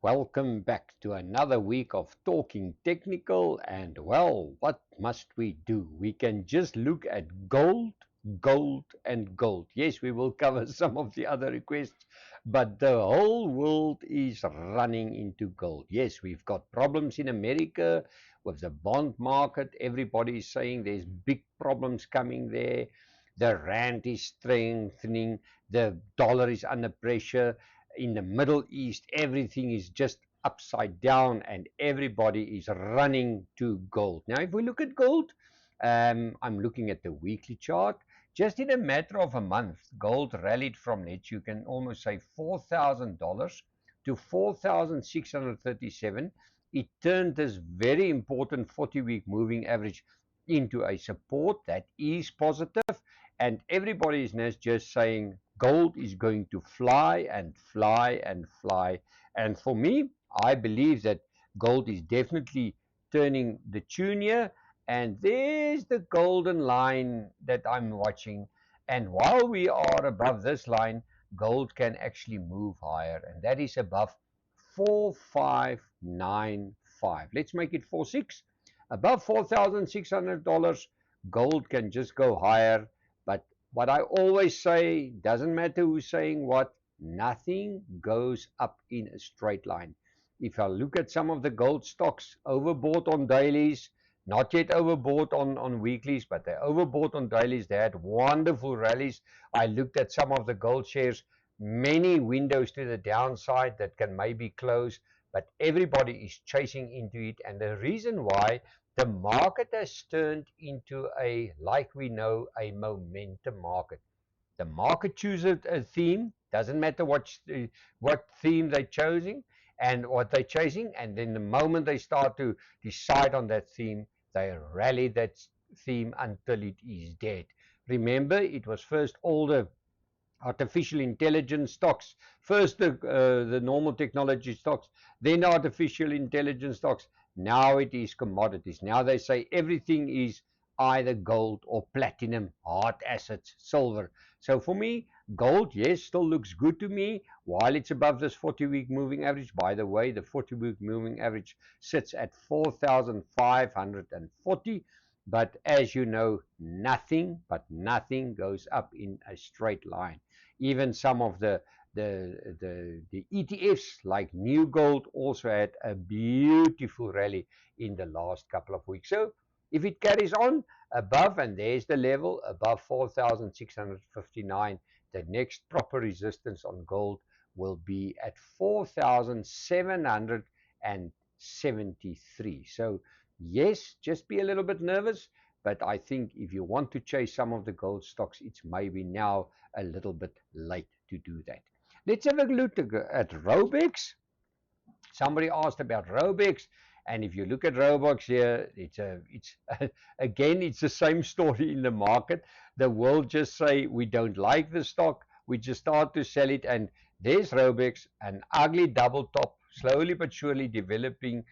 Welcome back to another week of Talking Technical. And well, what must we do? We can just look at gold, gold, and gold. Yes, we will cover some of the other requests, but the whole world is running into gold. Yes, we've got problems in America with the bond market. Everybody is saying there's big problems coming there. The rand is strengthening, the dollar is under pressure in the Middle East, everything is just upside down and everybody is running to gold. Now, if we look at gold, I'm looking at the weekly chart. Just in a matter of a month, gold rallied from net, you can almost say $4,000 to 4,637. It turned this very important 40-week moving average into a support that is positive, and everybody is now just saying gold is going to fly and fly and fly. And for me, I believe that gold is definitely turning the tune here. And there's the golden line that I'm watching. And while we are above this line, gold can actually move higher, and that is above 4595. Let's make it 46. Above $4,600, gold can just go higher. But what I always say, doesn't matter who's saying what, nothing goes up in a straight line. If I look at some of the gold stocks, overbought on dailies, not yet overbought on weeklies, but they're overbought on dailies. They had wonderful rallies. I looked at some of the gold shares, many windows to the downside that can maybe close, but everybody is chasing into it. And the reason why, the market has turned into like we know, a momentum market. The market chooses a theme, doesn't matter what theme they're choosing and what they're chasing, and then the moment they start to decide on that theme, they rally that theme until it is dead. Remember, it was first all the artificial intelligence stocks, first the normal technology stocks, then artificial intelligence stocks. Now it is commodities. Now they say everything is either gold or platinum, hard assets, silver. So for me, gold, yes, still looks good to me while it's above this 40-week moving average. By the way, the 40-week moving average sits at 4,540. But as you know, nothing but nothing goes up in a straight line. Even some of the ETFs like New Gold also had a beautiful rally in the last couple of weeks. So if it carries on above, and there's the level above 4,659, the next proper resistance on gold will be at 4,773. So yes, just be a little bit nervous, but I think if you want to chase some of the gold stocks, it's maybe now a little bit late to do that. Let's have a look at Robex. Somebody asked about Robex, and if you look at Robex here, it's again, it's the same story in the market. The world just say we don't like the stock, we just start to sell it, and there's Robex, an ugly double top, slowly but surely developing.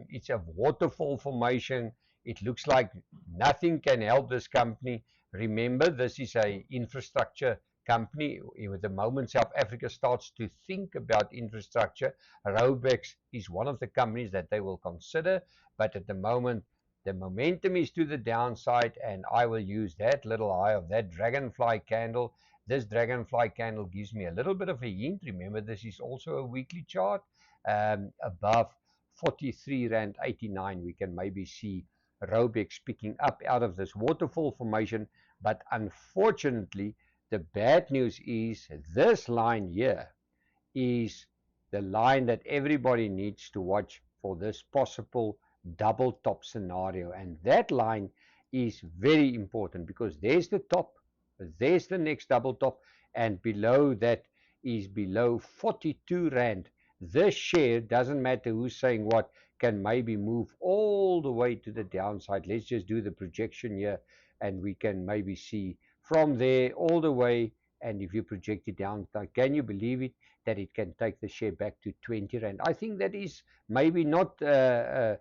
It's a waterfall formation. It looks like nothing can help this company. Remember, this is a infrastructure company. With the moment South Africa starts to think about infrastructure, Robex is one of the companies that they will consider. But at the moment, the momentum is to the downside, and I will use that little eye of that dragonfly candle. This dragonfly candle gives me a little bit of a hint. Remember, this is also a weekly chart. Above 43 Rand 89, we can maybe see Robex picking up out of this waterfall formation. But unfortunately, the bad news is this line here is the line that everybody needs to watch for this possible double top scenario. And that line is very important because there's the top, there's the next double top, and below that is below 42 Rand. This share, doesn't matter who's saying what, can maybe move all the way to the downside. Let's just do the projection here, and we can maybe see from there all the way. And if you project it down, can you believe it, that it can take the share back to 20 Rand? I think that is maybe not a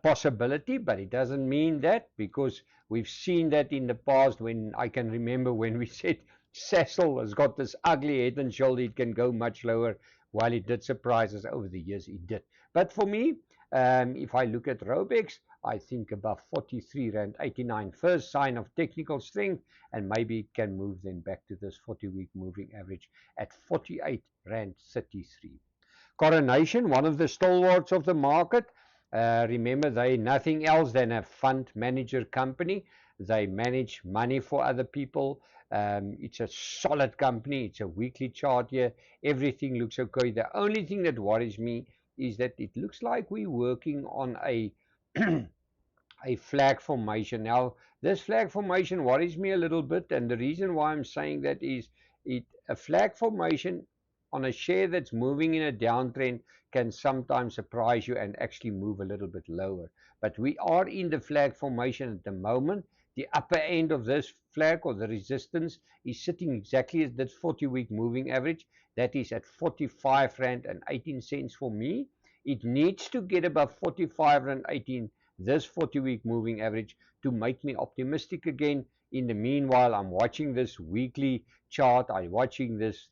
possibility, but it doesn't mean that, because we've seen that in the past. When I can remember when we said Sasol has got this ugly head and shoulder, it can go much lower. while it did surprise us over the years, it did. But for me, if I look at Robex, I think above 43 Rand 89, first sign of technical strength, and maybe it can move then back to this 40-week moving average at 48 Rand 33. Coronation, one of the stalwarts of the market. Remember, they nothing else than a fund manager company. They manage money for other people. It's a solid company. It's a weekly chart here. Everything looks okay. The only thing that worries me is that it looks like we're working on a a flag formation. Now, this flag formation worries me a little bit, and the reason why I'm saying that is a flag formation on a share that's moving in a downtrend can sometimes surprise you and actually move a little bit lower. But we are in the flag formation at the moment. The upper end of this flag or the resistance is sitting exactly at that 40-week moving average. That is at 45 Rand and 18 cents for me. It needs to get above 45 Rand 18, this 40-week moving average, to make me optimistic again. In the meanwhile, I'm watching this weekly chart. I'm watching this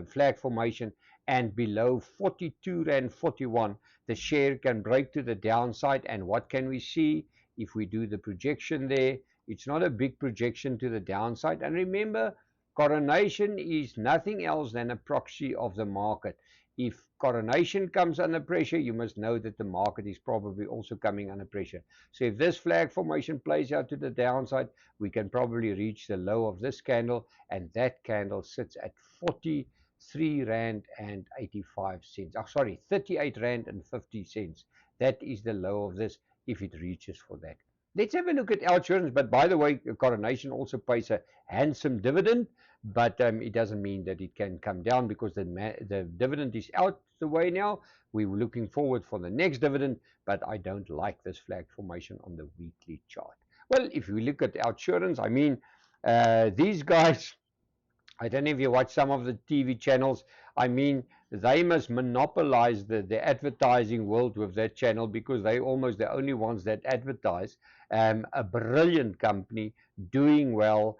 flag formation, and below 42 Rand 41, the share can break to the downside. And what can we see if we do the projection there? It's not a big projection to the downside. And remember, Coronation is nothing else than a proxy of the market. If Coronation comes under pressure, you must know that the market is probably also coming under pressure. So if this flag formation plays out to the downside, we can probably reach the low of this candle, and that candle sits at 43 Rand and 85 cents. Oh, sorry, 38 Rand and 50 cents. That is the low of this if it reaches for that. Let's have a look at OUTsurance. But by the way, Coronation also pays a handsome dividend, but it doesn't mean that it can come down because the dividend is out the way now. We were looking forward for the next dividend, but I don't like this flag formation on the weekly chart. Well, if we look at OUTsurance, I mean, these guys, I don't know if you watch some of the TV channels. I mean, they must monopolize the advertising world with that channel because they're almost the only ones that advertise. A brilliant company, doing well,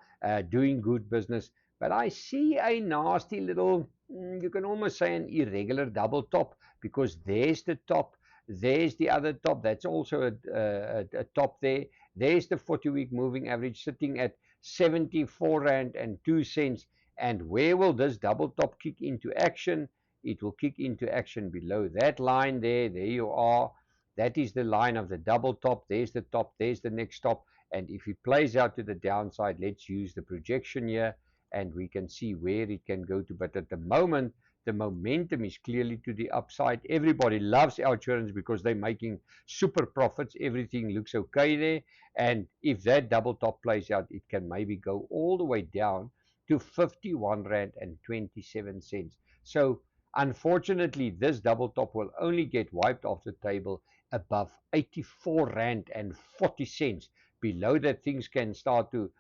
doing good business. But I see a nasty little, you can almost say an irregular double top, because there's the top, there's the other top, that's also a top there. There's the 40-week moving average sitting at 74 Rand and 2 cents. And where will this double top kick into action? It will kick into action below that line there. There you are. That is the line of the double top. There's the top. There's the next top. And if it plays out to the downside, let's use the projection here, and we can see where it can go to. But at the moment, the momentum is clearly to the upside. Everybody loves OUTsurance because they're making super profits. Everything looks okay there. And if that double top plays out, it can maybe go all the way down to 51 Rand and 27 cents. So unfortunately, this double top will only get wiped off the table above 84 Rand and 40 cents. Below that, things can start to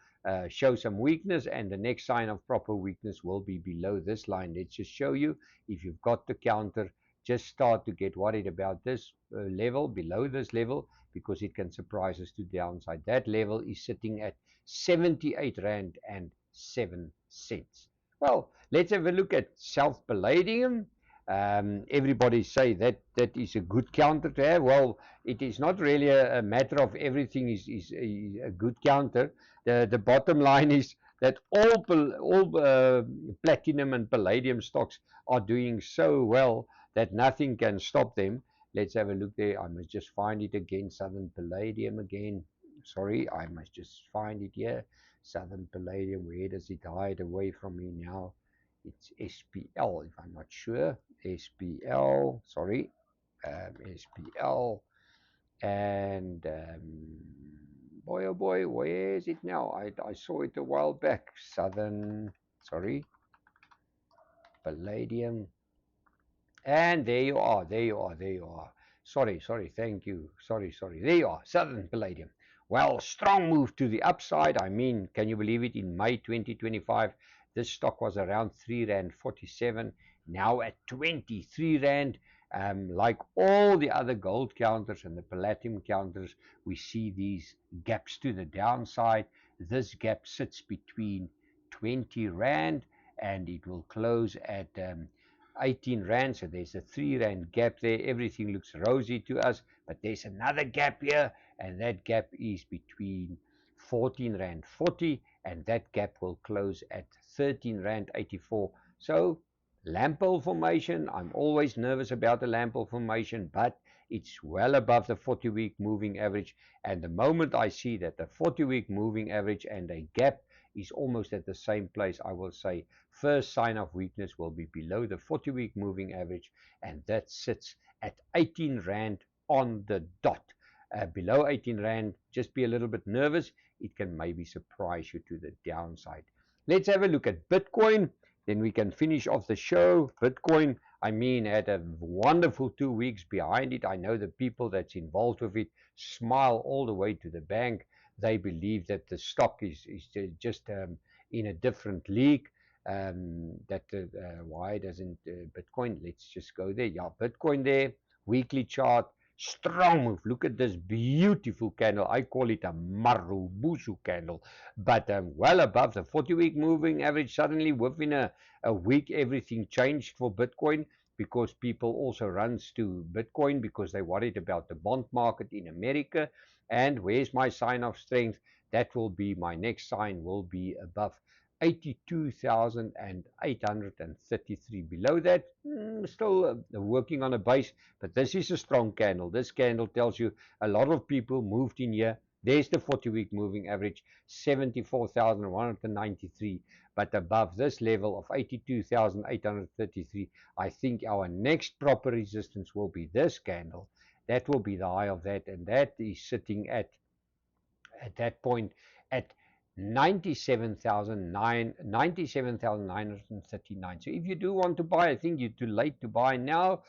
show some weakness, and the next sign of proper weakness will be below this line. Let's just show you. If you've got the counter, just start to get worried about this level, below this level, because it can surprise us to downside. That level is sitting at 78 Rand and 7 cents. Well, let's have a look at South Palladium. Everybody say that that is a good counter to have. Well, it is not really a matter of everything is a good counter. The bottom line is that all platinum and palladium stocks are doing so well that nothing can stop them. Let's have a look there. I must just find it again. Southern Palladium again. Sorry, I must just find it here. Southern Palladium, where does it hide away from me now? It's SPL, if I'm not sure. SPL, sorry. SPL. And boy, oh boy, where is it now? I saw it a while back. Southern, sorry. Palladium. And there you are, there you are, there you are. Sorry, thank you. Sorry. There you are, Southern Palladium. Well, strong move to the upside. I mean, can you believe it? In May 2025, this stock was around 3 Rand 47, now at 23 Rand. Like all the other gold counters and the platinum counters, we see these gaps to the downside. This gap sits between 20 Rand, and it will close at 18 Rand. So there's a 3 Rand gap there. Everything looks rosy to us, but there's another gap here, and that gap is between 14 Rand 40, and that gap will close at 13 Rand 84. So Lampole formation, I'm always nervous about the Lampole formation, but it's well above the 40-week moving average. And the moment I see that the 40-week moving average and a gap is almost at the same place, I will say first sign of weakness will be below the 40-week moving average, and that sits at 18 Rand on the dot. Below 18 Rand, just be a little bit nervous. It can maybe surprise you to the downside. Let's have a look at Bitcoin. Then we can finish off the show. Bitcoin, I mean, had a wonderful 2 weeks behind it. I know the people that's involved with it smile all the way to the bank. They believe that the stock is just in a different league. Why doesn't Bitcoin? Let's just go there. Yeah, Bitcoin there. Weekly chart. Strong move. Look at this beautiful candle. I call it a Marubuzu candle, but well above the 40-week moving average. Suddenly, within a week, everything changed for Bitcoin because people also runs to Bitcoin because they're worried about the bond market in America. And where's my sign of strength? That will be my next sign, will be above 82,833. Below that, still working on a base, but this is a strong candle. This candle tells you a lot of people moved in here. There's the 40-week moving average, 74,193. But above this level of 82,833, I think our next proper resistance will be this candle. That will be the high of that, and that is sitting at that point at 97,939. So if you do want to buy, I think you're too late to buy now.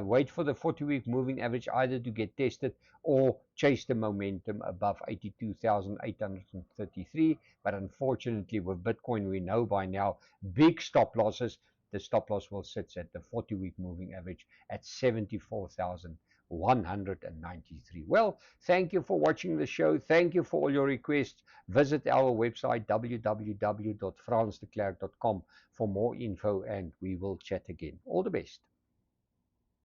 Wait for the 40-week moving average either to get tested or chase the momentum above 82,833. But unfortunately, with Bitcoin, we know by now big stop losses. The stop loss will sit at the 40-week moving average at 74,193. Well, thank you for watching the show. Thank you for all your requests. Visit our website, www.fransdeklerk.com, for more info, and we will chat again. All the best.